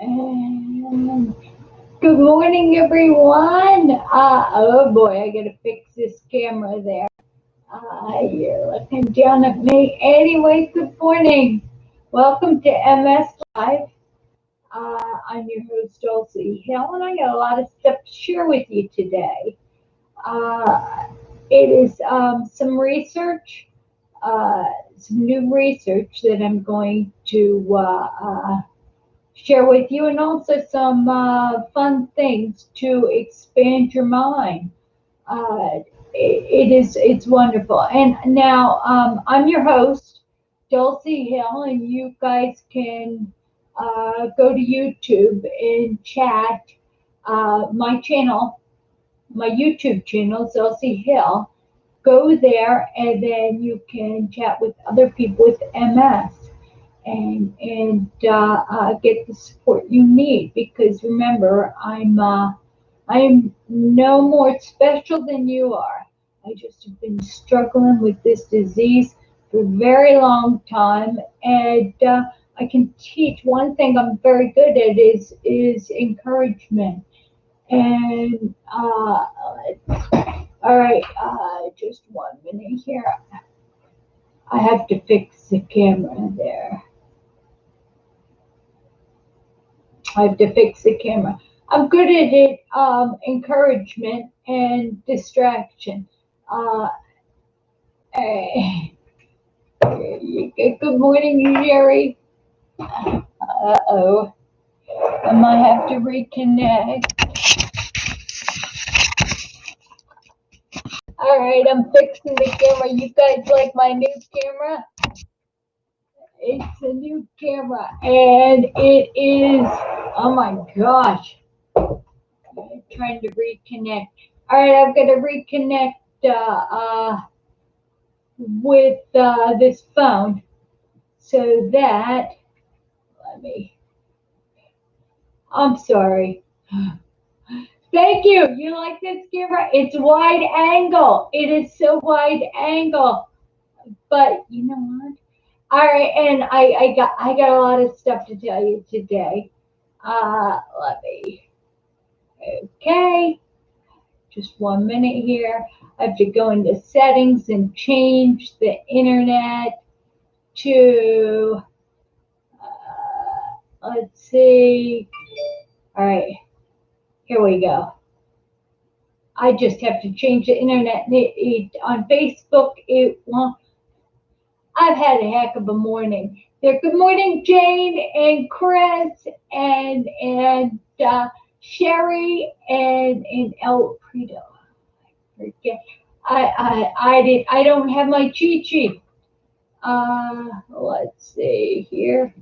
And good morning, everyone. Oh boy, I gotta fix this camera there. You're looking down at me. Anyway, good morning. Welcome to MS Live. I'm your host, Dulci Hill, and I got a lot of stuff to share with you today. Uh, it is some research, uh, some new research that I'm going to share with you, and also some fun things to expand your mind. It's wonderful. And now I'm your host, Dulcie Hill, and you guys can go to YouTube and chat my channel, my YouTube channel, Dulcie Hill. Go there, and then you can chat with other people with MS and get the support you need. Because remember, I'm no more special than you are. I just have been struggling with this disease for a very long time, and I can teach. One thing I'm very good at is encouragement. And all right, just 1 minute here. I have to fix the camera there. I have to fix the camera. I'm good at it, encouragement and distraction. Uh, eh, good morning, Jerry. Uh-oh. I might have to reconnect. All right, I'm fixing the camera. You guys like my new camera? It's a new camera, and it is, oh my gosh. I'm trying to reconnect. All right, I'm going to reconnect with this phone so that, I'm sorry. Thank you. You like this camera? It's wide angle. It is so wide angle. But you know what? All right, and I got a lot of stuff to tell you today. Okay, just 1 minute here. I have to go into settings and change the internet to, let's see. All right, here we go. I just have to change the internet. On Facebook, it won't. I've had a heck of a morning. There. Good morning, Jane and Chris and Sherry and El Prito. Forget. I don't have my cheat sheet. Let's see here.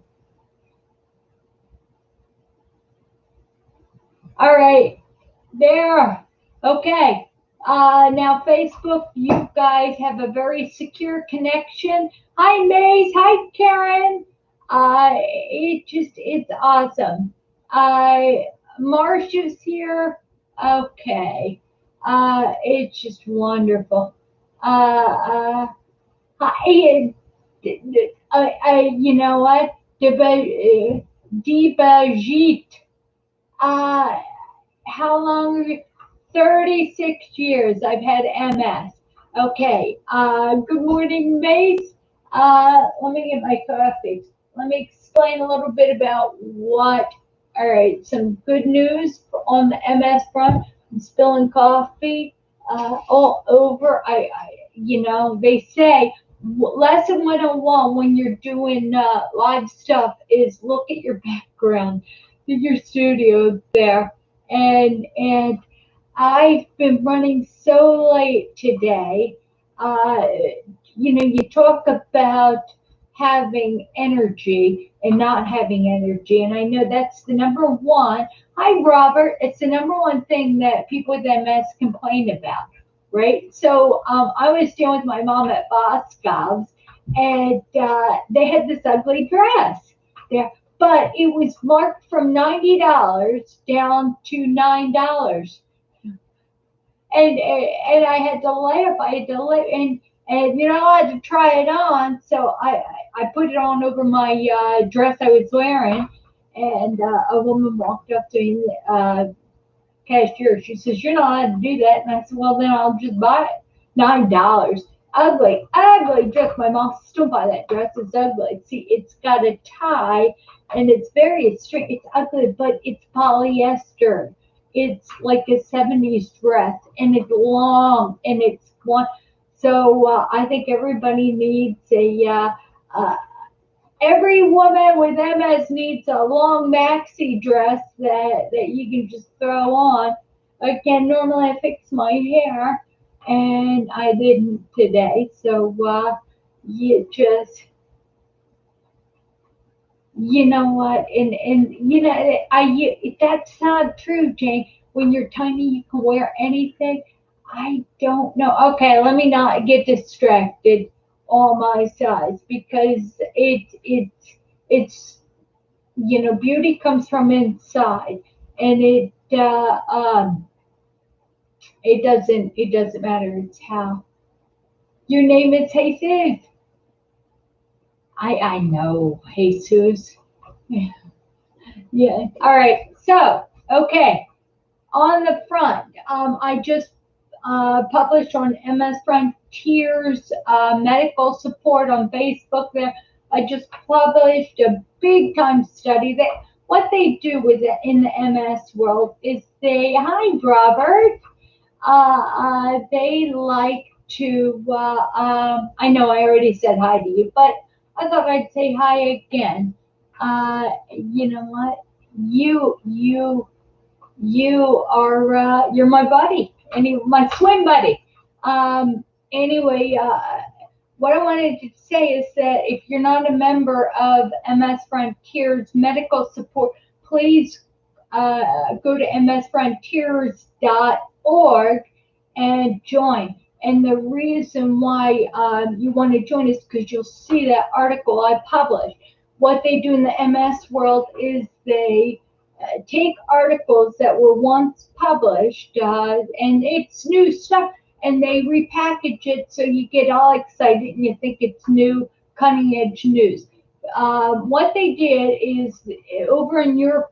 All right, there. Okay. Now Facebook, you guys have a very secure connection. Hi, Maze. Hi, Karen. It's awesome. Marcia's here. Okay. It's just wonderful. You know what? Debajit. How long? 36 years I've had MS. Okay. Good morning, Mace. Let me get my coffee. Let me explain a little bit about what. All right. Some good news on the MS front. I'm spilling coffee all over. They say lesson 101 when you're doing live stuff is look at your background, your studio there, and I've been running so late today. You talk about having energy and not having energy, and I know that's the number one. Hi, Robert. It's the number one thing that people with MS complain about, right? So I was dealing with my mom at Boscov's, and they had this ugly dress there, but it was marked from $90 down to $9. And I had to laugh. I had to laugh, and I had to try it on. So I put it on over my dress I was wearing, and a woman walked up to me, cashier. She says, "You're not allowed to do that." And I said, "Well, then I'll just buy it. $9. Ugly, ugly dress. My mom says, "Don't buy that dress. It's ugly. See, it's got a tie and it's very string. It's ugly, but it's polyester. It's like a 70s dress and it's long and it's one." So I think everybody needs every woman with MS needs a long maxi dress that you can just throw on. Again, normally I fix my hair, and I didn't today. So you just, you know what, and you know, that's not true, Jane. When you're tiny, you can wear anything. I don't know. Okay, let me not get distracted on my size because it's beauty comes from inside, and it doesn't matter. It's how. Your name is Jesus. I know Jesus. Yeah. All right. So okay, on the front, I just published on MS Frontiers medical support on Facebook. There, I just published a big time study that what they do with it in the MS world is hi Robert, they like to. I know I already said hi to you, but I thought I'd say hi again. You know what? You are you're my buddy, my swim buddy. Anyway, what I wanted to say is that if you're not a member of MS Frontiers Medical Support, please go to msfrontiers.org and join. And the reason why you want to join is because you'll see that article I published. What they do in the MS world is they take articles that were once published, and it's new stuff, and they repackage it so you get all excited and you think it's new, cutting edge news. What they did is over in Europe,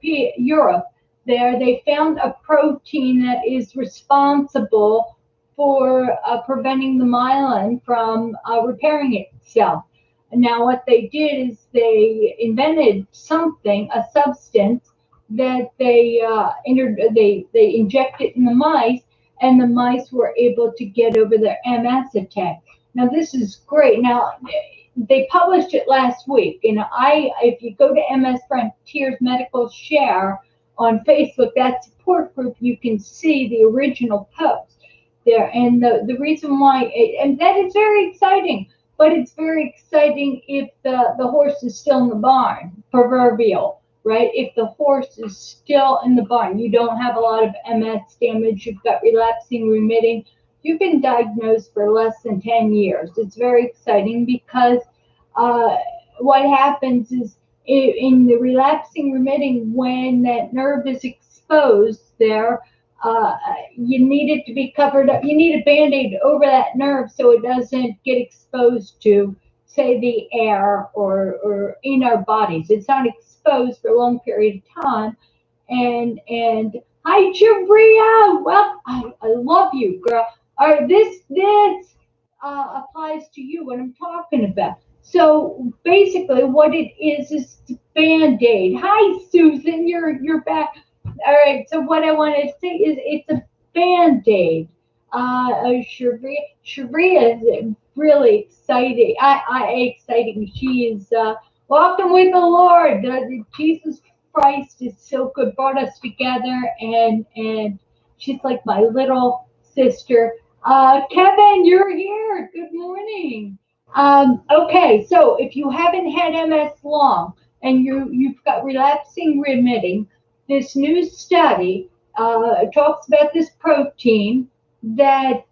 there they found a protein that is responsible for preventing the myelin from repairing itself. Now, what they did is they invented something, a substance that they injected in the mice, and the mice were able to get over their MS attack. Now, this is great. Now, they published it last week, and if you go to MS Frontiers Medical Share on Facebook, that support group, you can see the original post there. And the reason why, and that is very exciting, but it's very exciting if the horse is still in the barn, proverbial, right? If the horse is still in the barn, you don't have a lot of MS damage, you've got relapsing, remitting, you've been diagnosed for less than 10 years. It's very exciting because what happens is in the relapsing, remitting, when that nerve is exposed there, you need it to be covered up. You need a Band-Aid over that nerve so it doesn't get exposed to, say, the air or in our bodies. It's not exposed for a long period of time. And hi, Jabria. Well, I love you, girl. All right, this applies to you, what I'm talking about. So basically, what it is Band-Aid. Hi, Susan. You're back. All right, so what I wanted to say is it's a Band-Aid. Sharia is really exciting. Exciting. She is walking with the Lord. Jesus Christ is so good, brought us together, and she's like my little sister. Kevin, you're here. Good morning. Okay, so if you haven't had MS long and you've got relapsing remitting, this new study talks about this protein that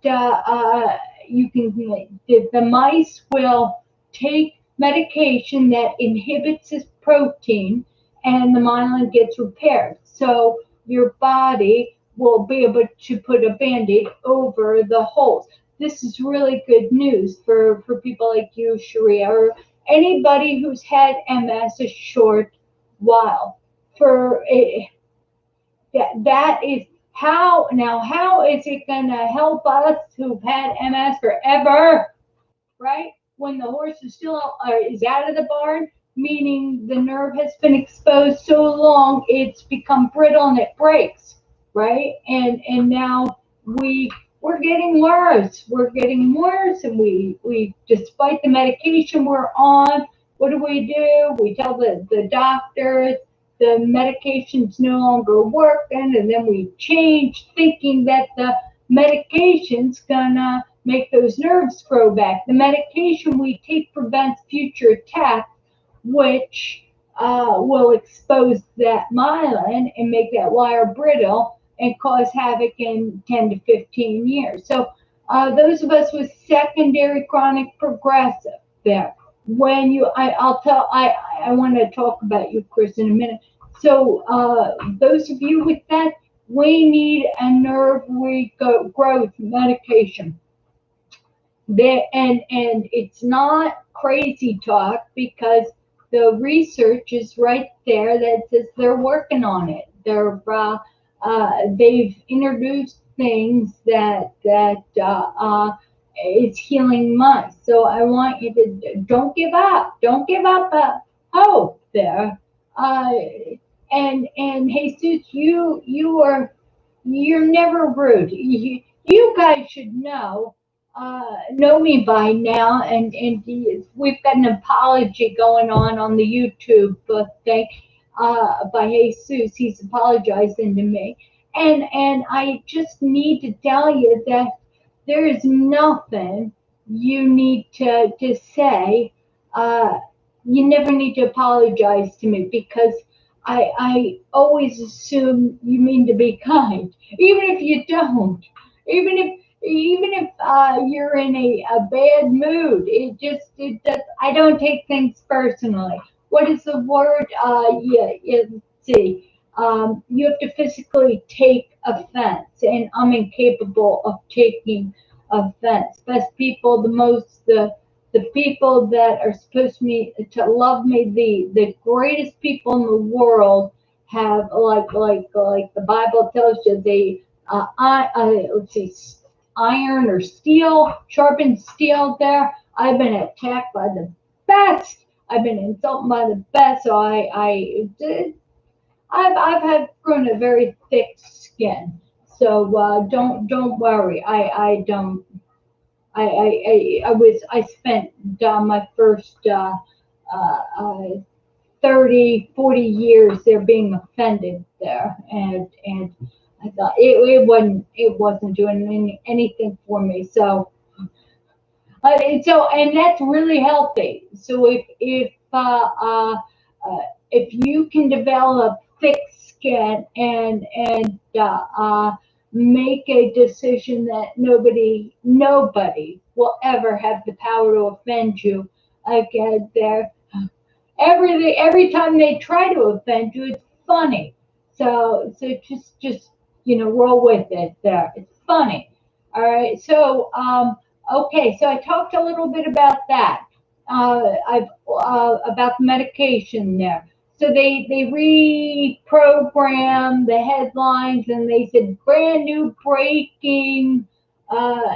you can, the mice will take medication that inhibits this protein and the myelin gets repaired. So your body will be able to put a Band-Aid over the holes. This is really good news for people like you, Sharia, or anybody who's had MS a short while. for it, that is how. Now, how is it going to help us who've had MS forever, right? When the horse is still is out of the barn, meaning the nerve has been exposed so long it's become brittle and it breaks, right? And now we're getting worse. We're getting worse, and we despite the medication we're on, what do? We tell the doctors the medication's no longer working, and then we change thinking that the medication's gonna make those nerves grow back. The medication we take prevents future attacks, which will expose that myelin and make that wire brittle and cause havoc in 10 to 15 years. So those of us with secondary chronic progressive there, when you, I want to talk about you, Chris, in a minute. So those of you with that, we need a nerve regrowth medication. And it's not crazy talk because the research is right there that says they're working on it. They've introduced things that is healing mice. So I want you to don't give up. Don't give up hope there. And Jesus, you're never rude. You guys should know me by now, and we've got an apology going on the YouTube thing by Jesus. He's apologizing to me, and I just need to tell you that there is nothing you need to say. You never need to apologize to me because I always assume you mean to be kind, even if you don't. Even if you're in a bad mood, it just I don't take things personally. What is the word? Let's see. You have to physically take offense, and I'm incapable of taking offense. Best people, the people that are supposed to love me, the greatest people in the world have like the Bible tells you they let's see, iron or steel, sharpened steel there. I've been attacked by the best. I've been insulted by the best. So I've had grown a very thick skin. So don't worry. I spent my first 30, 40 years there being offended there, and I thought it wasn't doing anything for me. And that's really healthy. So if you can develop thick skin and make a decision that nobody will ever have the power to offend you again, there every time they try to offend you, it's funny. So just roll with it there. It's funny. All right. So okay. So I talked a little bit about that. I've about the medication there. So they reprogrammed the headlines, and they said brand new breaking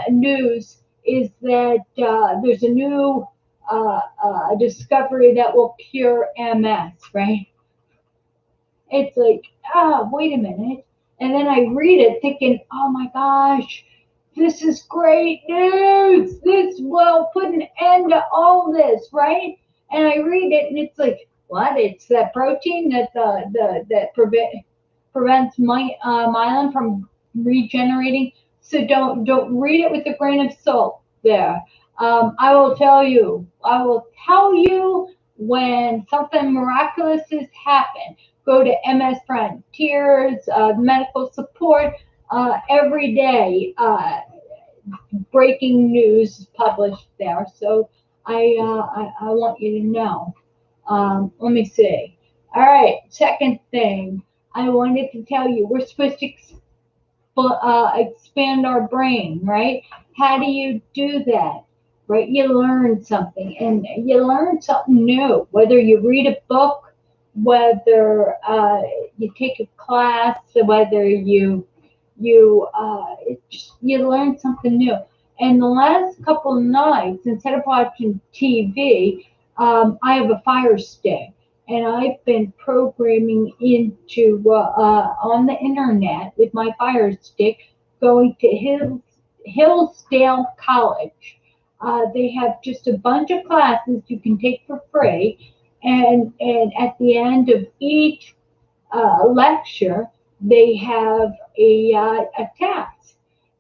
news is that there's a new discovery that will cure MS, right? It's like, wait a minute. And then I read it thinking, oh my gosh, this is great news. This will put an end to all this, right? And I read it and it's like, what? It's that protein that prevents myelin from regenerating. So don't read it with a grain of salt there. I will tell you when something miraculous has happened. Go to MS Frontiers, medical support every day. Breaking news is published there, so I want you to know. Let me see. All right, second thing I wanted to tell you, we're supposed to expand our brain, right? How do you do that? Right? You learn something, and you learn something new. Whether you read a book, whether you take a class, whether you learn something new. And the last couple of nights, instead of watching TV, I have a Fire Stick, and I've been programming into on the internet with my Fire Stick, going to Hillsdale College. They have just a bunch of classes you can take for free, and at the end of each lecture, they have a test,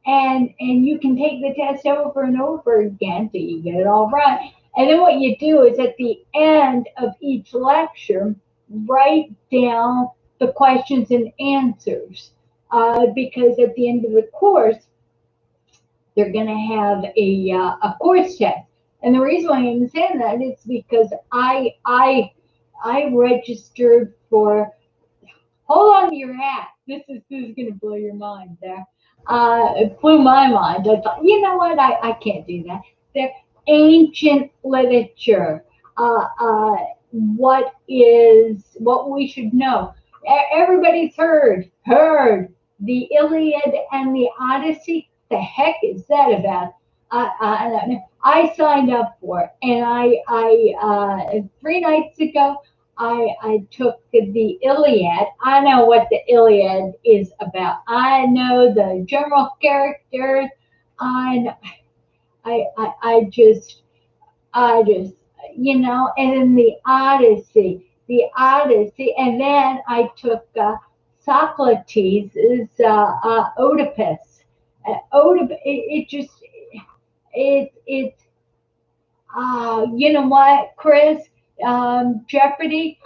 and you can take the test over and over again till you get it all right. And then what you do is at the end of each lecture, write down the questions and answers, because at the end of the course, they're going to have a course test. And the reason why I'm saying that is because I registered for. Hold on to your hat. This is going to blow your mind there. It blew my mind. I thought, you know what? I can't do that. They're ancient literature. What we should know? Everybody's heard the Iliad and the Odyssey. The heck is that about? I don't know. I signed up for it, and I 3 nights ago I took the Iliad. I know what the Iliad is about. I know the general characters. I know, I just, and then the Odyssey, and then I took Socrates' Oedipus. It just, it, you know what, Chris? Jeopardy.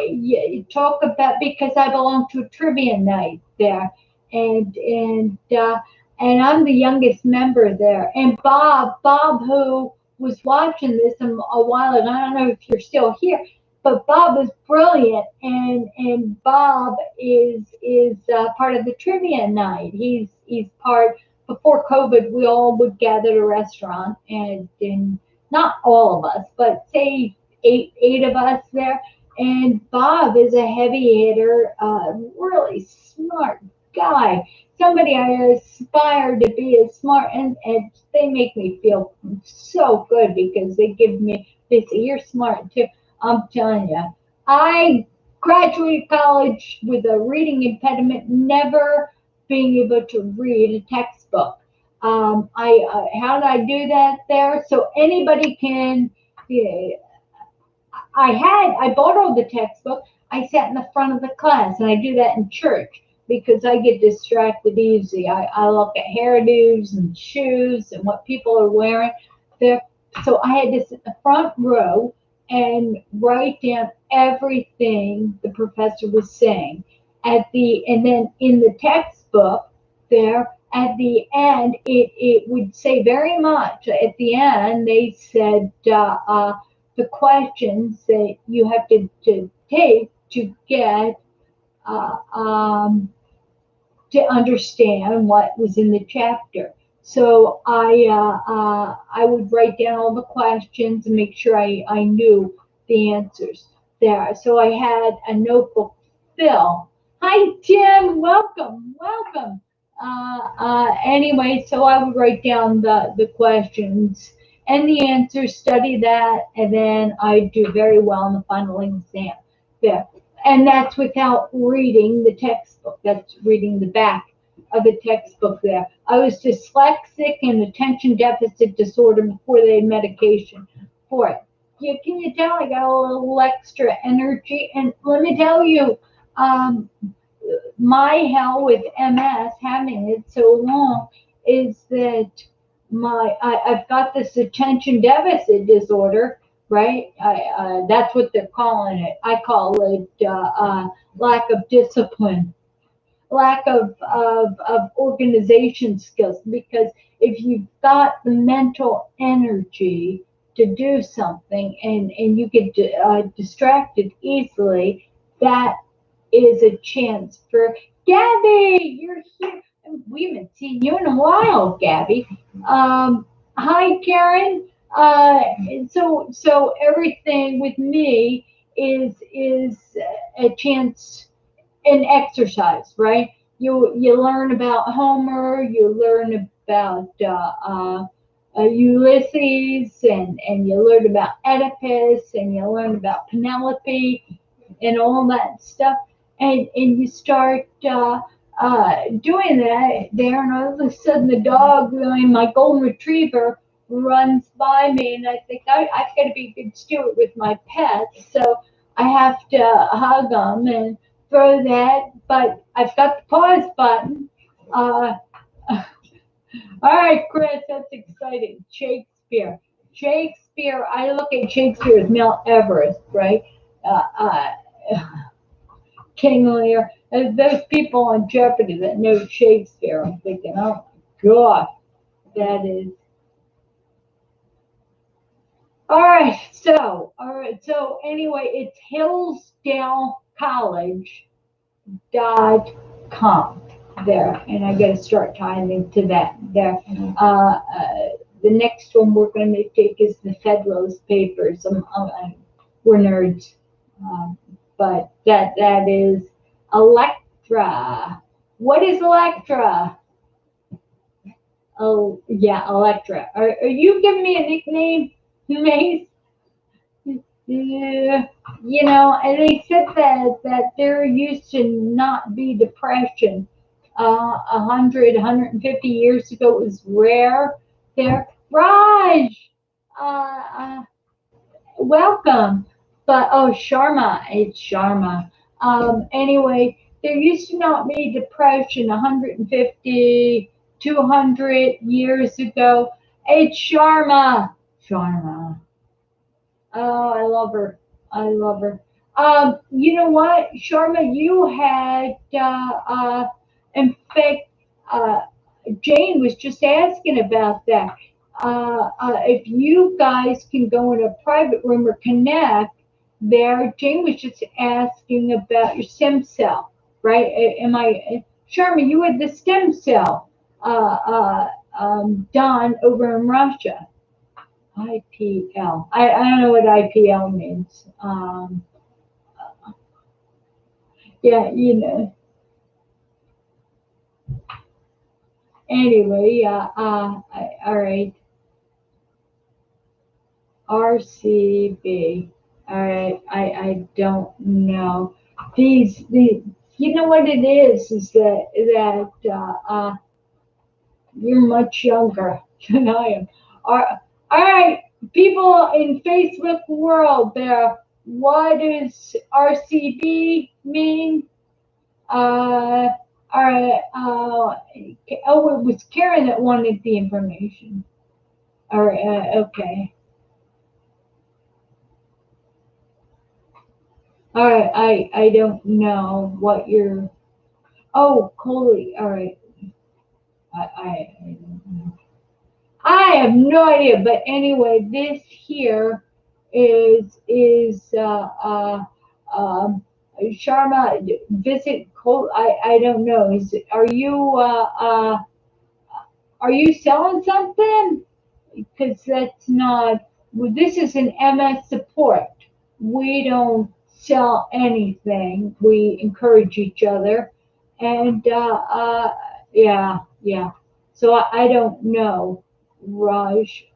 You talk about, because I belong to a trivia night there, and I'm the youngest member there. And Bob, who was watching this a while ago, I don't know if you're still here, but Bob was brilliant, and Bob is part of the trivia night. He's part. Before COVID, we all would gather at a restaurant, and not all of us, but say eight of us there. And Bob is a heavy hitter, really smart guy. Somebody I aspire to be as smart, and they make me feel so good because they say, you're smart too. I'm telling you, I graduated college with a reading impediment, never being able to read a textbook. How did I do that there? So anybody can. Yeah, I borrowed the textbook. I sat in the front of the class, and I do that in church because I get distracted easy. I look at hairdos and shoes and what people are wearing there. So I had to sit in the front row and write down everything the professor was saying. And then in the textbook there, at the end, it would say very much. At the end, they said the questions that you have to take to get uh, um, to understand what was in the chapter. So I would write down all the questions and make sure I knew the answers there. So I had a notebook fill. Hi Tim, welcome. Anyway, so I would write down the questions and the answers, study that, and then I do very well in the final exam there. And that's without reading the textbook. That's reading the back of the textbook there. I was dyslexic and attention deficit disorder before they had medication for it. Can you tell I got a little extra energy? And let me tell you, my hell with MS, having it so long, is that I've got this attention deficit disorder, right? That's what they're calling it. I call it lack of discipline, lack of organization skills. Because if you've got the mental energy to do something and you get distracted easily, that is a chance for Gabby. You're here. We haven't seen you in a while, Gabby. Hi, Karen. So everything with me is a chance, an exercise, right? You learn about Homer, you learn about Ulysses, and you learn about Oedipus, and you learn about Penelope, and all that stuff, and you start doing that there, and all of a sudden the dog, really, my golden retriever, runs by me, and I think I've got to be a good steward with my pets, so I have to hug them and throw that, but I've got the pause button. Uh, all right, Chris, that's exciting. Shakespeare. Shakespeare, I look at Shakespeare as Mount Everest, right? Uh, uh, King Lear. Those people on Jeopardy that know Shakespeare, I'm thinking, oh my God, that is. All right, so anyway, it's hillsdalecollege.com there, and I got to start tying into that there. The next one we're going to take is the Federalist Papers. We're nerds, um, but that is Electra. What is Electra? Oh yeah, Electra. Are you giving me a nickname, Mace? Yeah, and they said that there used to not be depression. 150 years ago, it was rare there. Raj, uh, welcome. But oh, Sharma, it's Sharma. Anyway, there used to not be depression 150, 200 years ago. It's Sharma. Sharma. Oh, I love her. I love her. You know what, Sharma, you had, in fact, uh, Jane was just asking about that. If you guys can go in a private room or connect there, Jane was just asking about your stem cell, right? Am I, Sharma, you had the stem cell done over in Russia. IPL. I don't know what IPL means. Yeah, Anyway, all right. RCB. All right. I don't know. These, you know what it is that you're much younger than I am. All right, people in Facebook world there, what does RCB mean? Uh, all right, oh, it was Karen that wanted the information. All right, okay. All right, I don't know what you're. Oh, Coley. All right, I don't know. I have no idea, but anyway, this here is Sharma. Visit Col. I don't know. Are you selling something? Because that's not. Well, this is an MS support. We don't sell anything. We encourage each other, and yeah. So I don't know, Raj.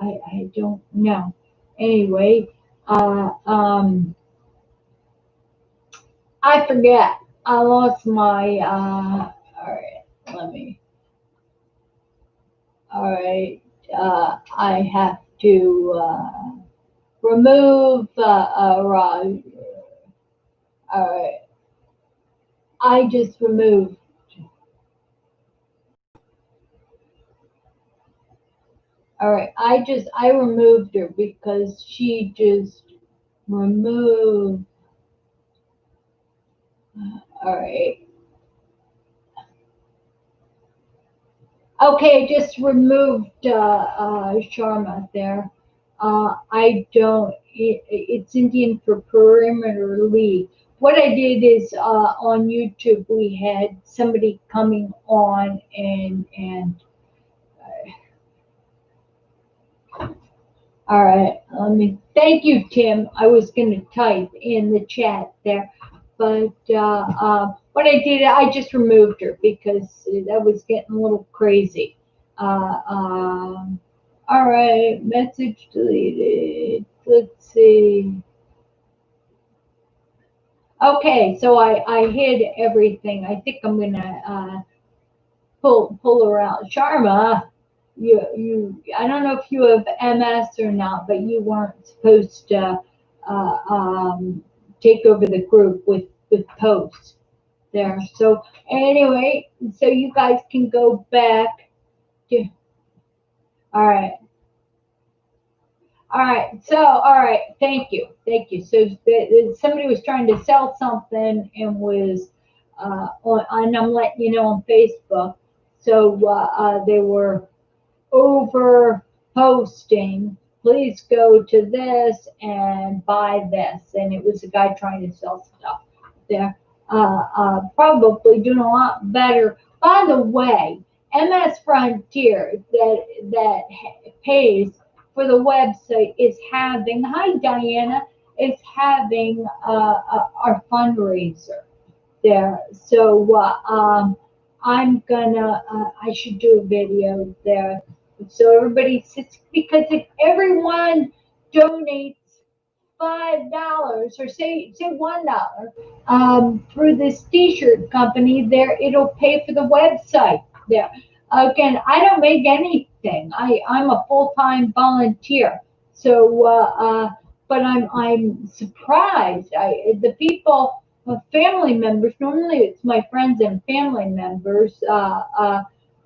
I don't know. Anyway, I forget. I lost my. All right, let me. All right, I have to remove Raj. All right, I just removed. All right, I removed her because she just removed. All right. Okay, just removed Sharma there. I don't. It's Indian for perimeter lead. What I did is on YouTube we had somebody coming on and All right, thank you, Tim. I was going to type in the chat there, but what I did, I just removed her because that was getting a little crazy. All right, message deleted. Let's see. Okay, so I hid everything. I think I'm gonna pull her out. Sharma, I don't know if you have MS or not, but you weren't supposed to uh, um, take over the group with posts there. So anyway, so you guys can go back to. All right. All right. So, all right. Thank you. Thank you. So, somebody was trying to sell something and was and I'm letting you know on Facebook. So, they were over posting. Please go to this and buy this. And it was a guy trying to sell stuff there. Probably doing a lot better. By the way, MS Frontier that pays for the website is having, hi Diana, is having our fundraiser there. So I'm gonna, I should do a video there. So everybody sits, because if everyone donates $5 or say $1 through this t-shirt company there, it'll pay for the website there. Again, I don't make anything. I'm a full-time volunteer. So but I'm surprised. The people, family members, normally it's my friends and family members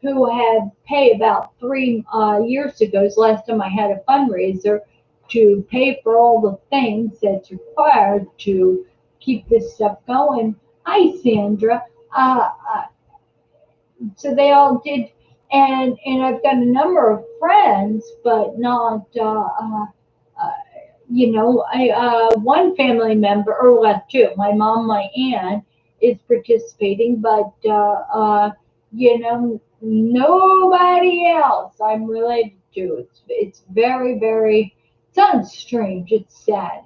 who had pay about 3 years ago, is the last time I had a fundraiser, to pay for all the things that's required to keep this stuff going. Hi, Sandra. So they all did, and I've got a number of friends, but not, uh, one family member, or well, two. My mom, my aunt, is participating, but nobody else I'm related to. It's very, very. Sounds strange. It's sad.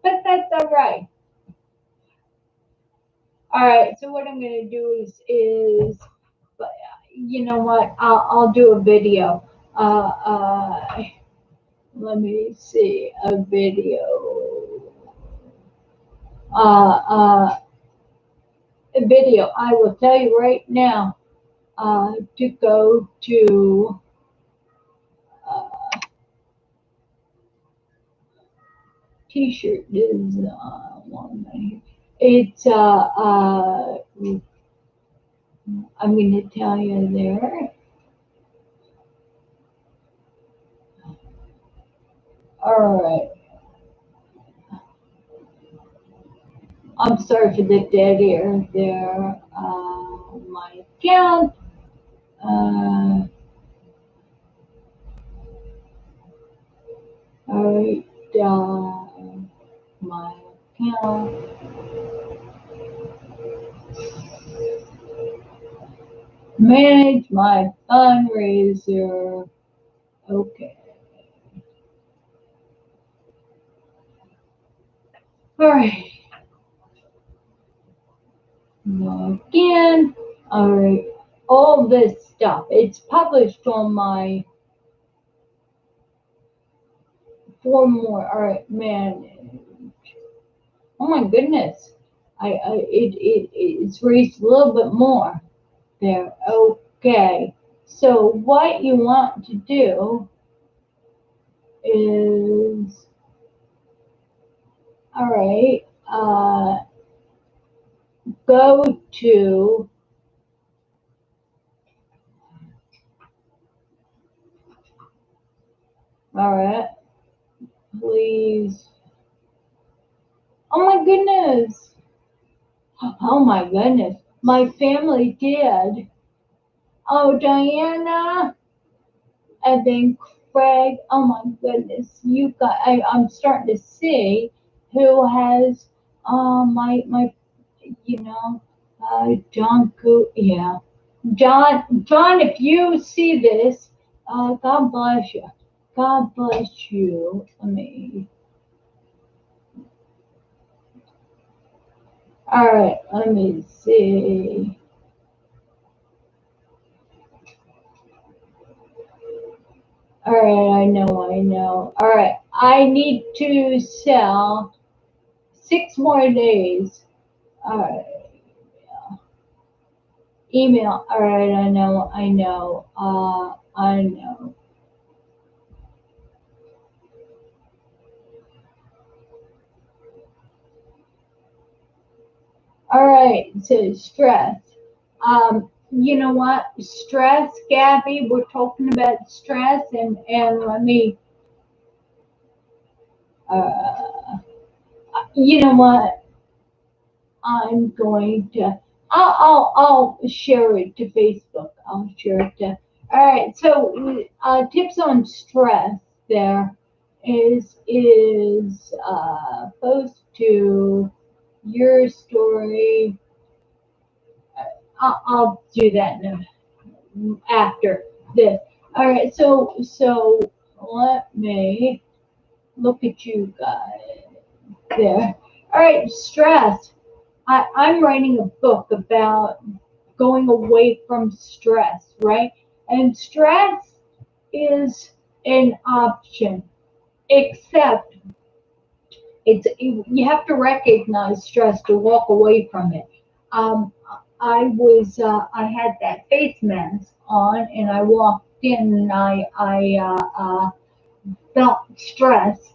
But that's all right. All right. So what I'm gonna do is, you know what? I'll do a video. Let me see a video. Uh, uh, a video. I will tell you right now to go to. T-shirt is one right. It's I'm going to tell you there. All right. I'm sorry for the dead air there. My account. All right. My account. Manage my fundraiser. Okay. All right. Again. All right. All this stuff. It's published on my 4 more. All right, man. Oh my goodness. It's raised a little bit more there. Okay. So what you want to do is, all right, go to, all right, please. Oh my goodness. Oh my goodness. My family did. Oh, Diana. And then Craig, oh my goodness, you got, I'm starting to see who has my John yeah. John, if you see this, God bless you. God bless you. Let me. All right, let me see. All right, I know. All right, I need to sell 6 more days. All right, email. All right, I know. I know. All right, so stress. You know what? Stress, Gabby, we're talking about stress, and let me, uh, you know what? I'm going to, I'll share it to Facebook. I'll share it to, all right, so tips on stress there is post to your story. I'll do that after this. All right, so let me look at you guys there. All right, stress. I'm writing a book about going away from stress, right? And stress is an option, except you have to recognize stress to walk away from it. Um, I had that face mask on, and I walked in, and I felt stress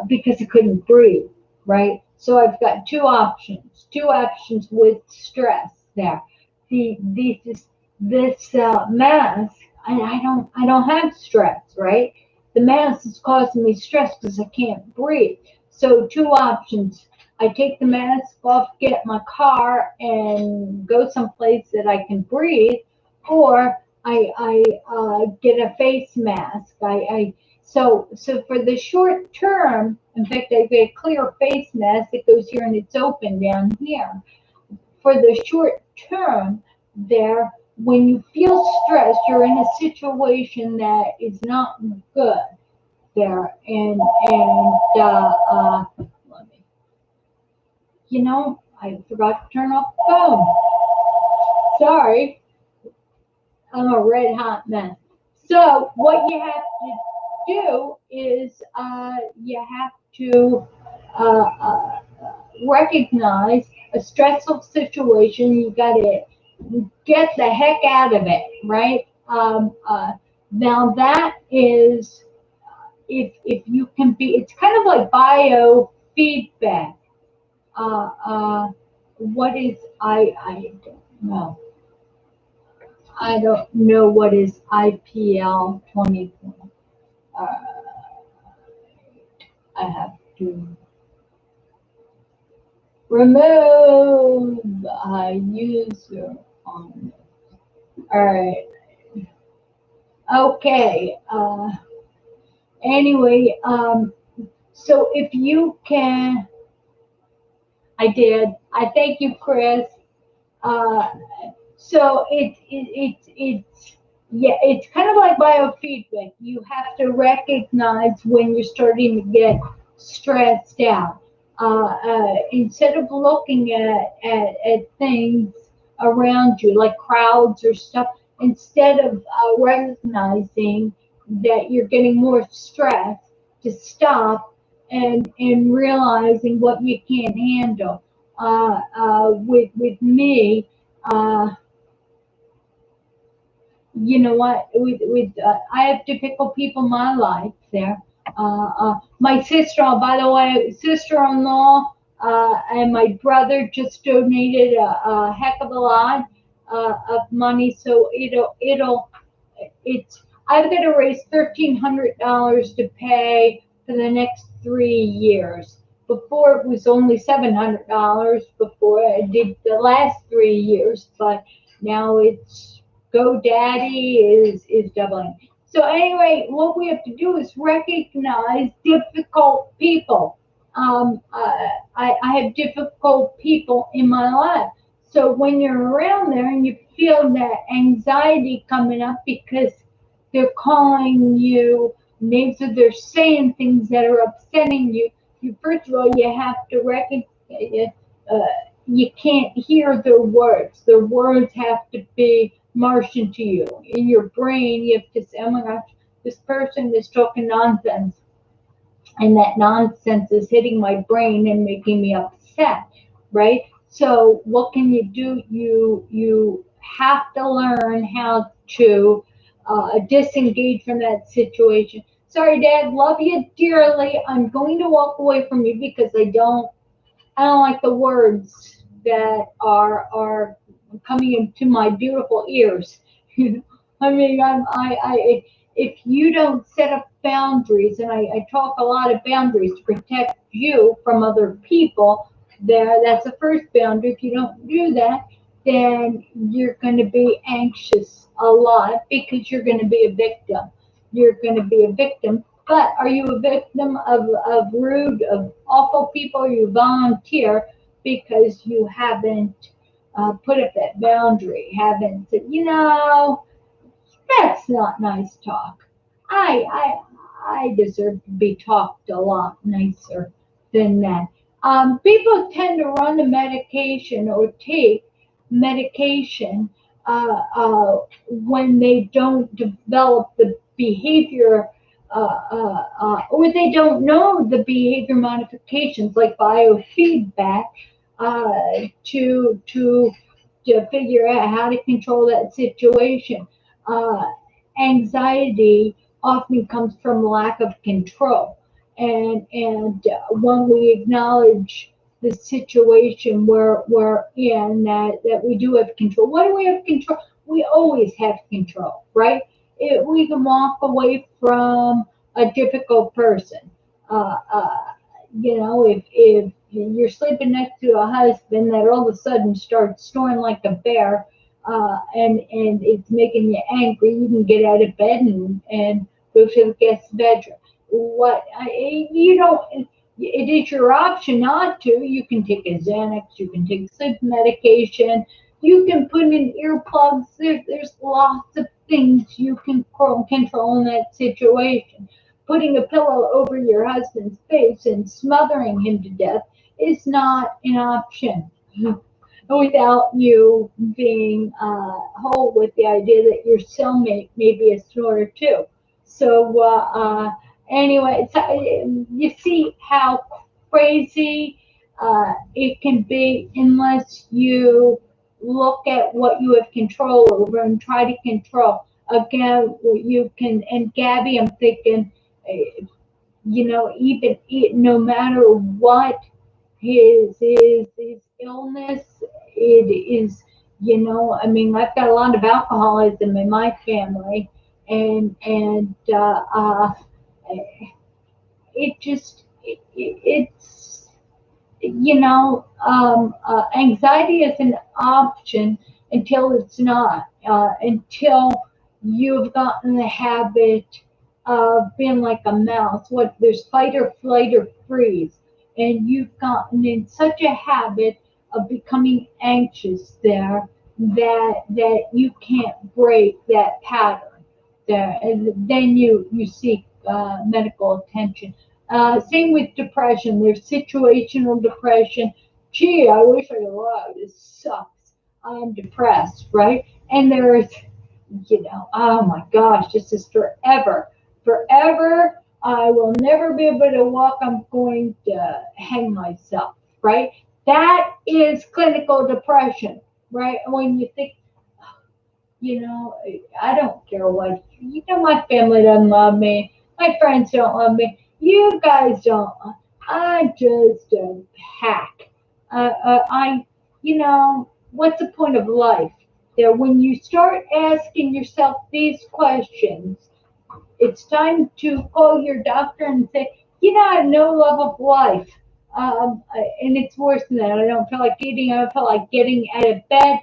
because I couldn't breathe, right? So I've got two options with stress there. This mask, and I don't have stress, right? The mask is causing me stress because I can't breathe. So two options. I take the mask off, get my car, and go someplace that I can breathe, or I get a face mask. So for the short term, in fact, I get a clear face mask that goes here and it's open down here. For the short term, there, when you feel stressed, you're in a situation that is not good there, and let me, I forgot to turn off the phone. Sorry, I'm a red hot mess. So what you have to do is you have to uh, uh, recognize a stressful situation. You got to get the heck out of it, right? Now that is if you can be. It's kind of like biofeedback. Uh, uh, what is I don't know. I don't know what is IPL 2020. Uh, I have to remove a user on this. All right. Okay. Anyway, so if you can, I did. I thank you, Chris. Uh, so it's yeah, it's kind of like biofeedback. You have to recognize when you're starting to get stressed out. Instead of looking at things around you like crowds or stuff, instead of recognizing that you're getting more stress, to stop and realizing what you can't handle. With me, uh, you know what? I have difficult people in my life there. My sister, by the way, sister-in-law, and my brother just donated a heck of a lot of money. So it's I've got to raise $1,300 to pay for the next 3 years. Before it was only $700 before I did the last 3 years, but now it's GoDaddy is doubling. So anyway, what we have to do is recognize difficult people. I have difficult people in my life. So when you're around there and you feel that anxiety coming up because they're calling you names that they're saying things that are upsetting you. You first of all, you have to recognize you can't hear their words. Their words have to be Martian to you. In your brain, you have to say, "Oh my gosh, this person is talking nonsense, and that nonsense is hitting my brain and making me upset," right? So what can you do? You have to learn how to disengage from that situation. Sorry, Dad, love you dearly. I'm going to walk away from you because I don't like the words that are coming into my beautiful ears. I mean, if you don't set up boundaries, and I talk a lot of boundaries to protect you from other people, that's the first boundary. If you don't do that, then you're going to be anxious a lot because you're going to be a victim. You're going to be a victim. But are you a victim of rude, of awful people? You volunteer because you haven't put up that boundary, haven't said, that's not nice talk. I I I deserve to be talked a lot nicer than that. People tend to run the medication or take medication when they don't develop the behavior or they don't know the behavior modifications like biofeedback to figure out how to control that situation. Uh, Anxiety often comes from lack of control, and when we acknowledge the situation we're in, that we do have control. What do we have control? We always have control, right? We can walk away from a difficult person. If you're sleeping next to a husband that all of a sudden starts snoring like a bear, and it's making you angry, you can get out of bed and go to the guest bedroom. You don't. It is your option not to. You can take a Xanax. You can take sleep medication. You can put in earplugs. There's lots of things you can control in that situation. Putting a pillow over your husband's face and smothering him to death is not an option without you being whole with the idea that your cellmate may be a snorer too. So anyway, so you see how crazy it can be unless you look at what you have control over and try to control. Again, you can, and Gabby, I'm thinking, even no matter what his illness, it is, I mean, I've got a lot of alcoholism in my family, and it just it's anxiety is an option until it's not, until you've gotten the habit of being like a mouse. What there's fight or flight or freeze, and you've gotten in such a habit of becoming anxious there that you can't break that pattern there, and then you seek medical attention. Same with depression. There's situational depression. Gee, I wish I could lie. This sucks. I'm depressed, right? And there's, oh my gosh, this is forever. Forever. I will never be able to walk. I'm going to hang myself, right? That is clinical depression, right? When you think, you know, I don't care what, my family doesn't love me. My friends don't love me. You guys don't. I'm just a hack. What's the point of life? That when you start asking yourself these questions, it's time to call your doctor and say, I have no love of life. And it's worse than that. I don't feel like eating. I don't feel like getting out of bed.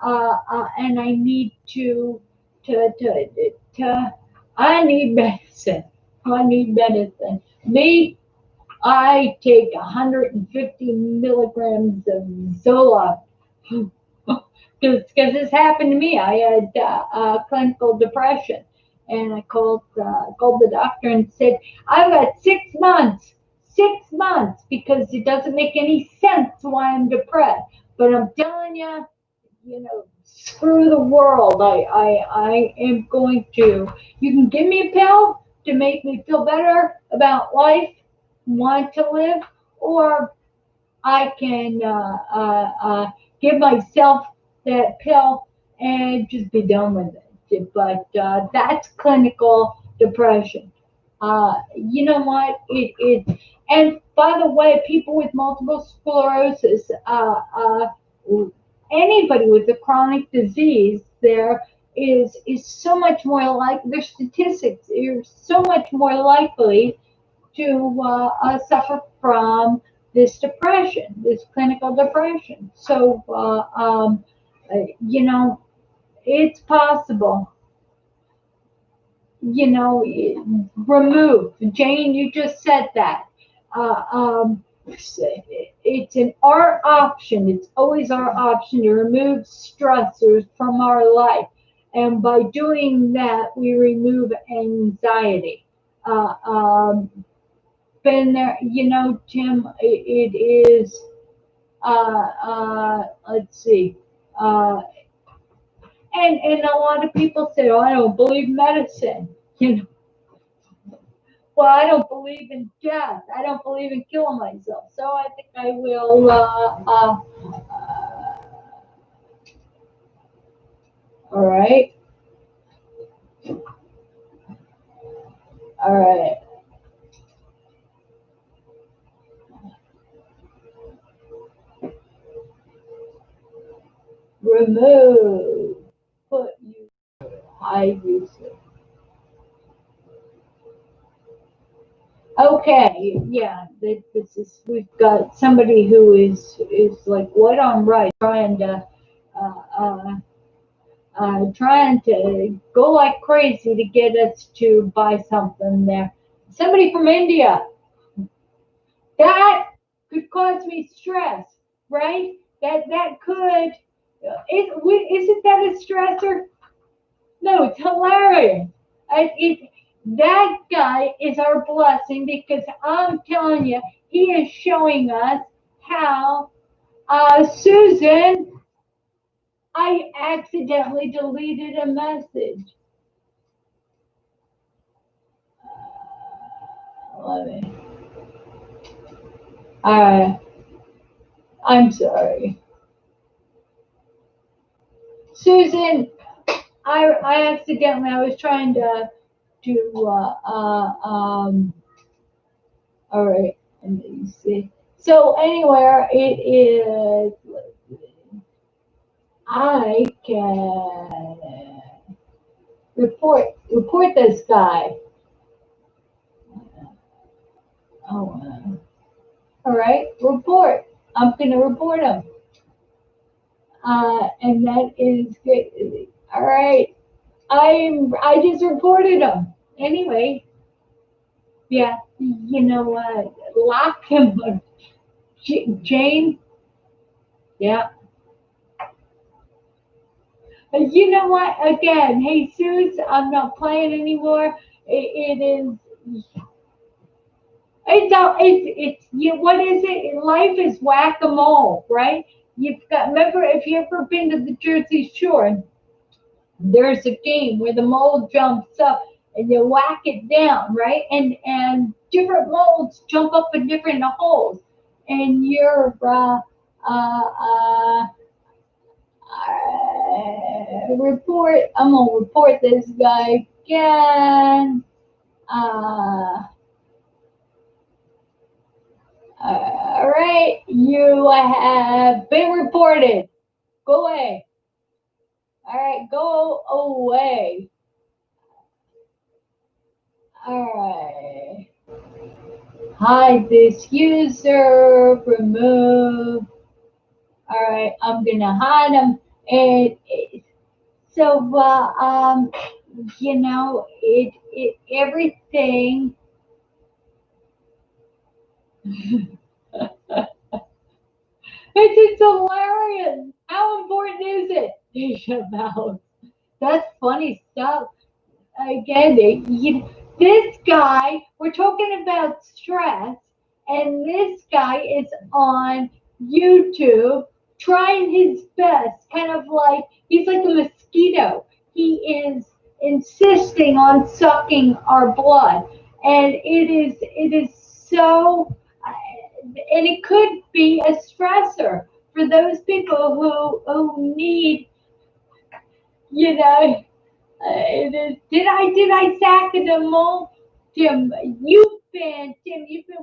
And I need to, I need medicine. I need medicine. Me, I take 150 milligrams of Zoloft because this happened to me. I had clinical depression, and I called the doctor and said, I've got 6 months. 6 months, because it doesn't make any sense why I'm depressed. But I'm telling you, screw the world. I am going to. You can give me a pill to make me feel better about life, want to live, or I can give myself that pill and just be done with it. But that's clinical depression. You know what? And by the way, people with multiple sclerosis, anybody with a chronic disease, there is so much more like their statistics. You're so much more likely to suffer from this depression, this clinical depression. So, you know, it's possible. Remove. Jane, you just said that. It's our option. It's always our option to remove stressors from our life. And by doing that, we remove anxiety. Been there, Tim, it is, let's see, and a lot of people say, oh, I don't believe medicine. Well, I don't believe in death. I don't believe in killing myself. So I think I will, all right, all right. Remove, put you, hide user. Okay, yeah, this is, we've got somebody who is like what on right, uh, uh, trying to go like crazy to get us to buy something there. Somebody from India, that could cause me stress, right? That could, isn't that a stressor? No, it's hilarious. That guy is our blessing, because I'm telling you, he is showing us how, Susan, I accidentally deleted a message. Let me, I'm sorry. Susan, I accidentally, I was trying to, all right, let me see. So anywhere it is, I can report this guy. Oh, all right, report. I'm gonna report him. And that is good. All right, I just reported him. Anyway, yeah, you know what? Lock him. Jane, yeah. You know what? Again, hey, Suze, I'm not playing anymore. It is. It's you. What is it? Life is whack a mole, right? You've got. Remember, if you ever been to the Jersey Shore, there's a game where the mole jumps up and you whack it down, right? And different moles jump up in different holes, and you're report. I'm gonna report this guy again. Uh, all right, you have been reported. Go away. All right, go away. All right. Hide this user. Remove. All right, I'm gonna hide them. And so, everything. It's hilarious. How important is it? Deja Mouse. That's funny stuff. again, this guy, we're talking about stress, and this guy is on YouTube trying his best, kind of like he's like a mosquito. He is insisting on sucking our blood, and it is so, and it could be a stressor for those people who need, you know. Did I sack them all? Tim, you've been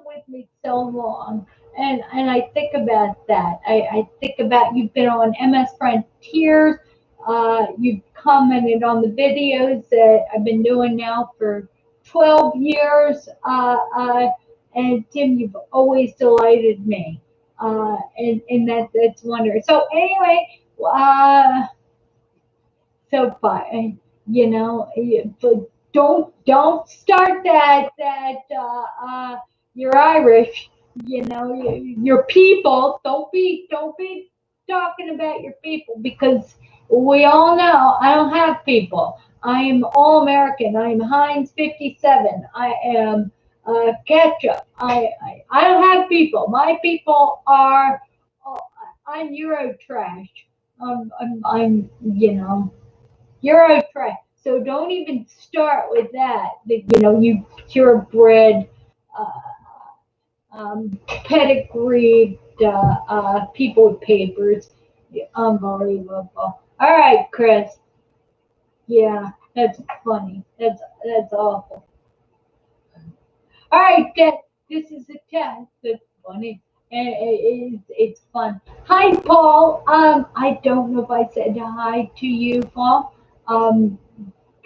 with me so long, and I think about that. I think about you've been on MS Frontiers. You've commented on the videos that I've been doing now for 12 years. And Tim, you've always delighted me. And that's wonderful. So anyway, so fine, but don't start that you're Irish, your people. Don't be talking about your people, because we all know I don't have people. I am all American. I am Heinz 57. I am ketchup. I don't have people. My people are. I'm Euro trash. I'm Eurotrack. So don't even start with that. You purebred, pedigreed people with papers. Unbelievable. All right, Chris. Yeah, that's funny. That's awful. All right, this is a test. That's funny. It's fun. Hi, Paul. I don't know if I said hi to you, Paul. Um,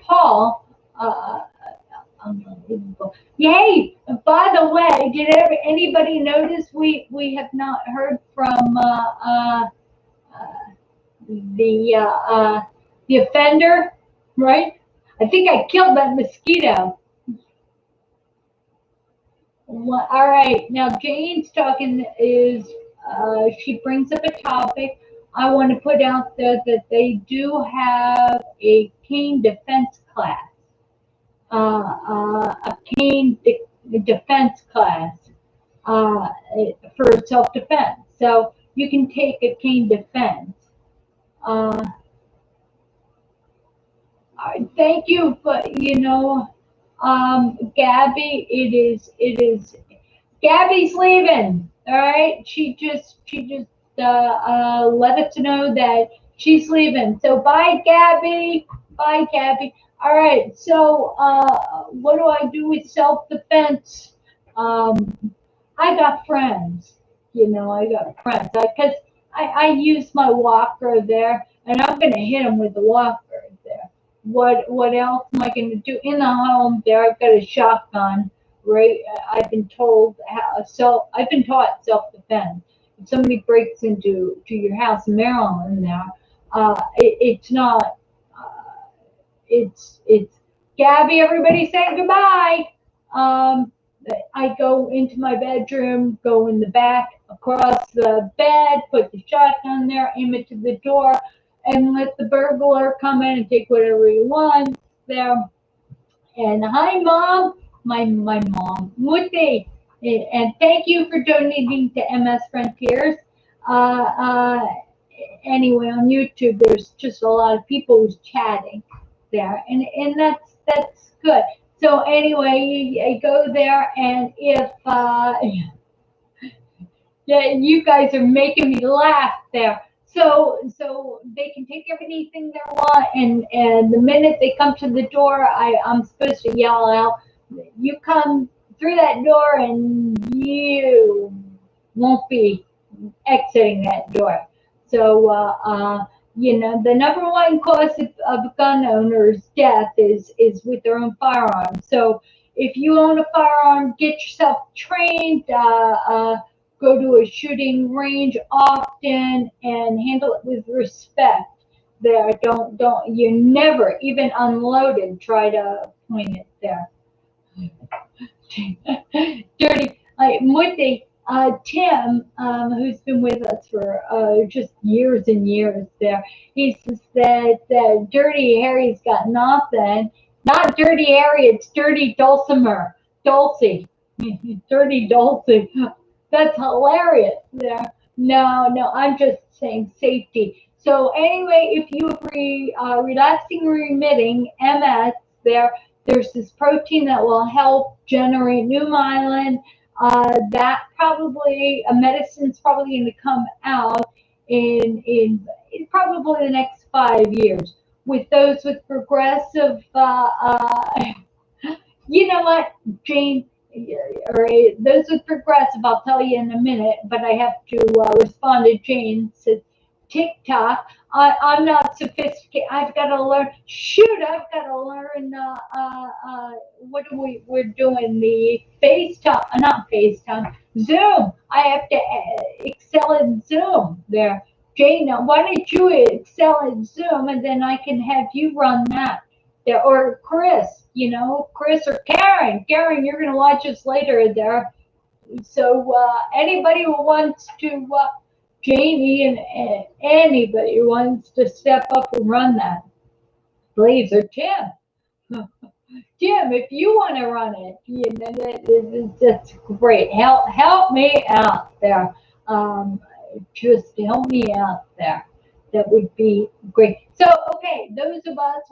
Paul, unbelievable. Yay! By the way, did anybody notice we have not heard from the the offender, right? I think I killed that mosquito. All right, now Jane's talking is she brings up a topic. I want to put out there that they do have a cane defense class, a cane defense class uh, for self-defense. So you can take a cane defense. Uh, Thank you, but Gabby, it is. Gabby's leaving. All right, she just let us know that she's leaving. So bye, Gabby. Bye, Gabby. All right. So what do I do with self defense? Um, I got friends. I got friends because I use my walker there, and I'm gonna hit them with the walker there. What else am I gonna do in the home? There, I've got a shotgun. Right, I've been told how. So I've been taught self defense. If somebody breaks into your house in Maryland, now, it's not. It's Gabby. Everybody saying goodbye. Um, I go into my bedroom, go in the back, across the bed, put the shotgun there, aim it to the door, and let the burglar come in and take whatever he wants there. And hi, Mom, my mom, Muti, and thank you for donating to MS Frontiers. Uh, uh, anyway, on YouTube, there's just a lot of people who's chatting there, and that's good. So anyway, you go there, and if yeah, you guys are making me laugh there. So they can take everything they want, and the minute they come to the door, I'm supposed to yell out, "You come through that door, and you won't be exiting that door." So the number one cause of gun owners' death is with their own firearm. So if you own a firearm, get yourself trained. Go to a shooting range often and handle it with respect. There, don't you never even unloaded try to point it there. Dirty. Muti, Tim, who's been with us for just years and years there, he says that Dirty Harry's got nothing. Not dirty area, it's dirty dulcimer. Dulci. Dirty Dulci. That's hilarious there. No, I'm just saying safety. So anyway, if you relapsing remitting MS there's this protein that will help generate new myelin. That probably, a medicine's probably going to come out in probably the next 5 years. With those with progressive, you know what, Jane, or those with progressive, I'll tell you in a minute, but I have to respond to Jane. Says TikTok. I'm not sophisticated. I've got to learn. Shoot, I've got to learn. What are we're doing? The FaceTime, not FaceTime, Zoom. I have to excel in Zoom there. Jane, why don't you excel in Zoom, and then I can have you run that there, or Chris, Chris or Karen. Karen, you're going to watch us later there. So anybody who wants to, Jamie and anybody who wants to step up and run that, please, or Tim. Jim, if you want to run it, that's great. Help me out there. Just help me out there. That would be great. So, okay, those of us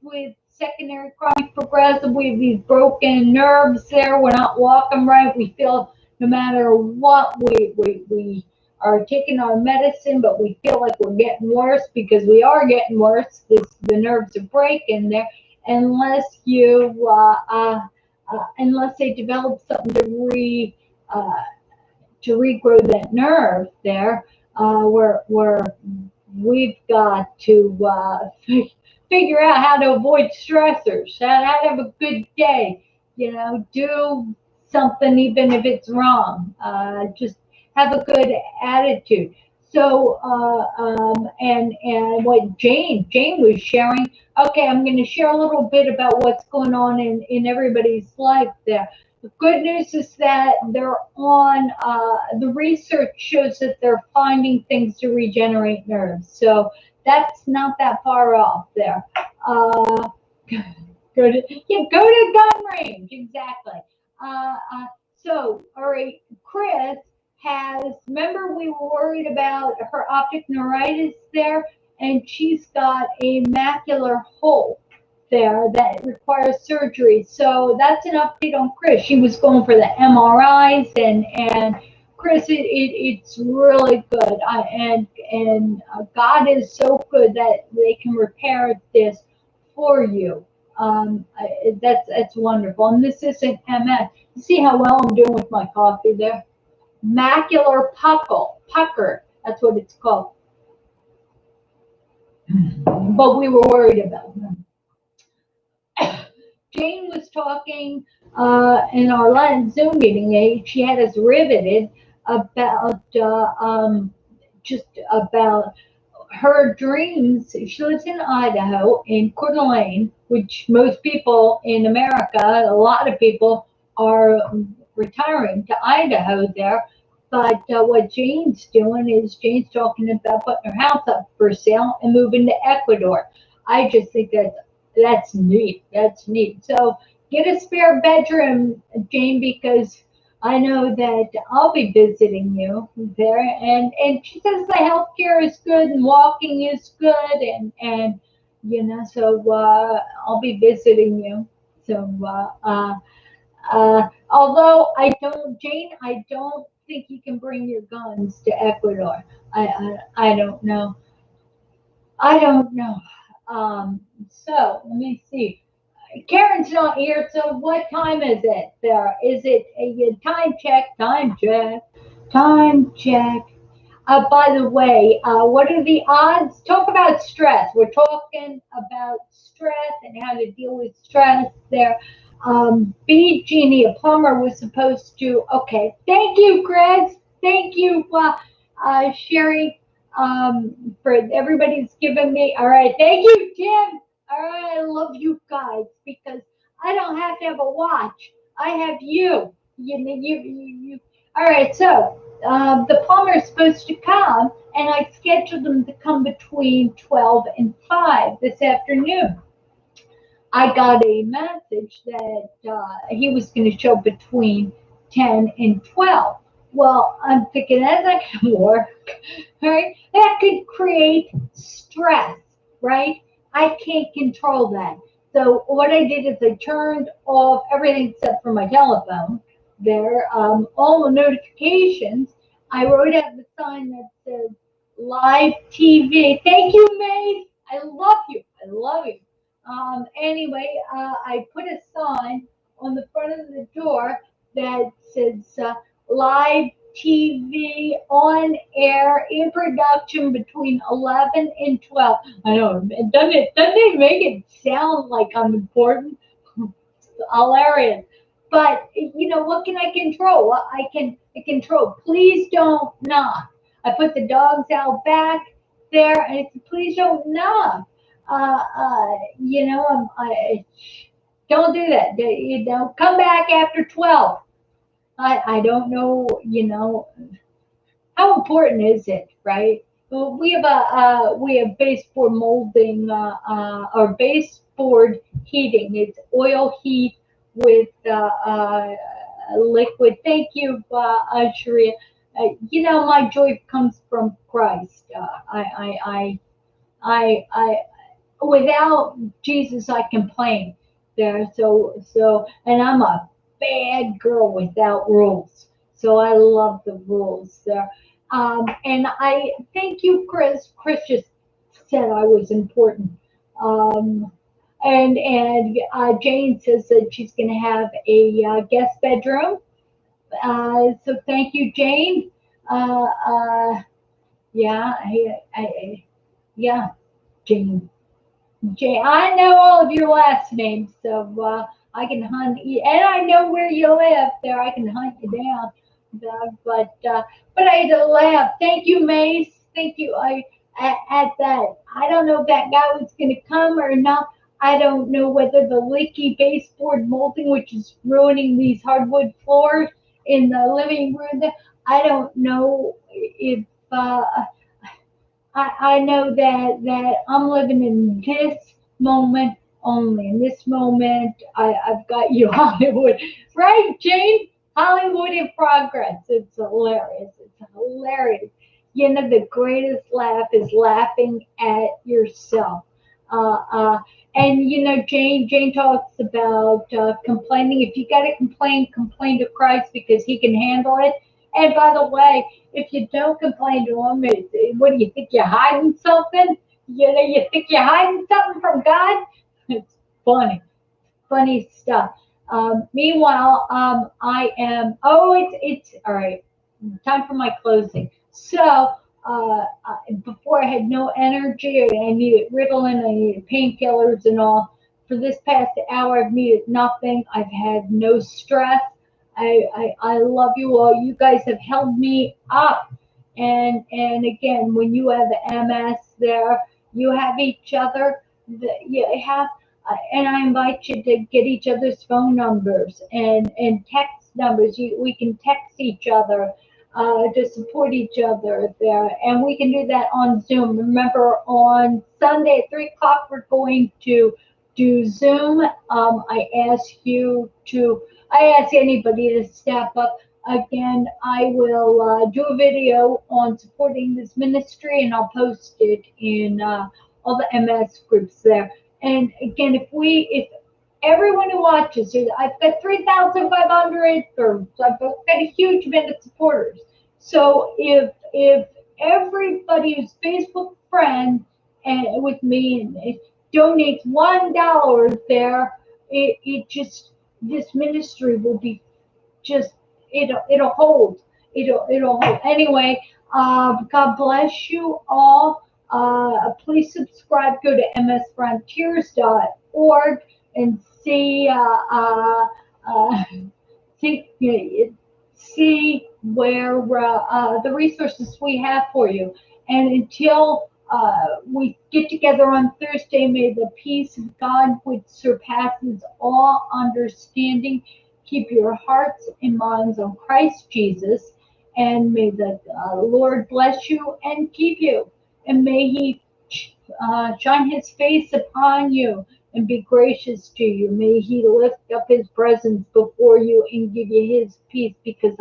with secondary chronic progressive, we have these broken nerves there. We're not walking right. We feel no matter what, we are taking our medicine, but we feel like we're getting worse because we are getting worse. The nerves are breaking there. Unless unless they develop something to regrow that nerve there, we've got to figure out how to avoid stressors, how to have a good day, do something even if it's wrong. Just have a good attitude. So, and what Jane was sharing, okay, I'm going to share a little bit about what's going on in everybody's life there. The good news is that they're on, the research shows that they're finding things to regenerate nerves. So that's not that far off there. Go to gun range, exactly. So, all right, Chris remember we were worried about her optic neuritis there, and she's got a macular hole there that requires surgery. So that's an update on Chris. She was going for the MRIs, and Chris, it's really good. And God is so good that they can repair this for you. That's wonderful. And this isn't MS. You see how well I'm doing with my coffee there? Macular pucker. That's what it's called. But we were worried about them. Jane was talking in our last Zoom meeting. She had us riveted about just about her dreams. She lives in Idaho, in Coeur d'Alene, which most people in America, a lot of people are retiring to Idaho there. But what Jane's doing is Jane's talking about putting her house up for sale and moving to Ecuador. I just think that's neat. That's neat. So get a spare bedroom, Jane, because I know that I'll be visiting you there. And she says the healthcare is good and walking is good, and so I'll be visiting you. So although I don't think you can bring your guns to Ecuador. I don't know. I don't know. So let me see. Karen's not here, so what time is it there? Is it a time check? Time check. Time check. By the way, what are the odds? Talk about stress. We're talking about stress and how to deal with stress there. B. Jeannie, a plumber, was supposed to, okay. Thank you, Chris. Thank you, Sherry, for everybody's given me. All right. Thank you, Tim. All right. I love you guys because I don't have to have a watch. I have you. You. All right. So the plumber is supposed to come, and I scheduled them to come between 12 and 5 this afternoon. I got a message that he was going to show between 10 and 12. Well, I'm thinking that's not going to work, right? That could create stress, right? I can't control that. So what I did is I turned off everything except for my telephone there, all the notifications. I wrote out the sign that says live TV. Thank you, Maeve. I love you. I love you. Anyway, I put a sign on the front of the door that says live TV on air in production between 11 and 12. I know, doesn't it make it sound like I'm important? Hilarious. But you know, what can I control? What I control. Please don't knock. I put the dogs out back there, and it said, please don't knock. You know, I don't do that. You know, come back after 12. I don't know. You know, how important is it, right? Well, we have baseboard molding or baseboard heating. It's oil heat with liquid. Thank you, Sharia. You know, my joy comes from Christ. I without Jesus, I complain there. And I'm a bad girl without rules. So I love the rules there. And I thank you, Chris. Chris just said I was important. Um, and Jane says that she's going to have a guest bedroom. So thank you, Jane. Uh, uh, yeah, yeah, Jane. Jay, I know all of your last names, so I can hunt you, and I know where you live. There, I can hunt you down. But I had to laugh. Thank you, Mace. Thank you. At that. I don't know if that guy was going to come or not. I don't know whether the leaky baseboard molding, which is ruining these hardwood floors in the living room. I don't know if. I know that I'm living in this moment only. In this moment, I've got you, Hollywood. Right, Jane? Hollywood in progress. It's hilarious. It's hilarious. You know, the greatest laugh is laughing at yourself. Uh, uh, and you know, Jane talks about complaining. If you got to complain, complain to Christ because He can handle it. And by the way, if you don't complain to Him, what do you think? You're hiding something? You know, you think you're hiding something from God? It's funny, funny stuff. Meanwhile, I am. Oh, it's all right. Time for my closing. So before I had no energy, I needed Ritalin, I needed painkillers and all. For this past hour, I've needed nothing. I've had no stress. I love you all. You guys have held me up. And again, when you have MS there, you have each other. You have, and I invite you to get each other's phone numbers and text numbers. We can text each other to support each other there. And we can do that on Zoom. Remember, on Sunday at 3 o'clock, we're going to do Zoom. I ask anybody to step up. Again, I will do a video on supporting this ministry, and I'll post it in all the MS groups there. And again, if everyone who watches, I've got 3,500, or I've got a huge amount of supporters. So if everybody who's Facebook friend and with me donates $1 there, it just, this ministry will be just, it'll hold. It'll hold. Anyway, God bless you all. Please subscribe. Go to msfrontiers.org and see see where the resources we have for you. And until we get together on Thursday, may the peace of God, which surpasses all understanding, keep your hearts and minds on Christ Jesus. And may the Lord bless you and keep you. And may He shine His face upon you and be gracious to you. May he lift up his presence before you and give you his peace, because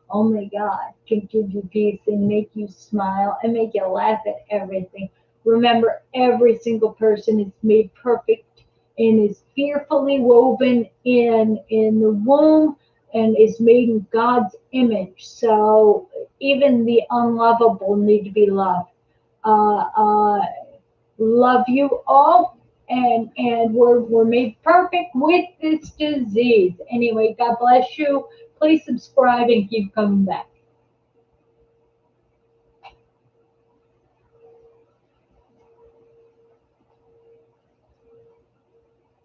only God can give you peace and make you smile and make you laugh at everything. Remember, every single person is made perfect and is fearfully woven in the womb and is made in God's image. So even the unlovable need to be loved. Uh, uh, love you all, and we're made perfect with this disease. Anyway, God bless you. Please subscribe and keep coming back.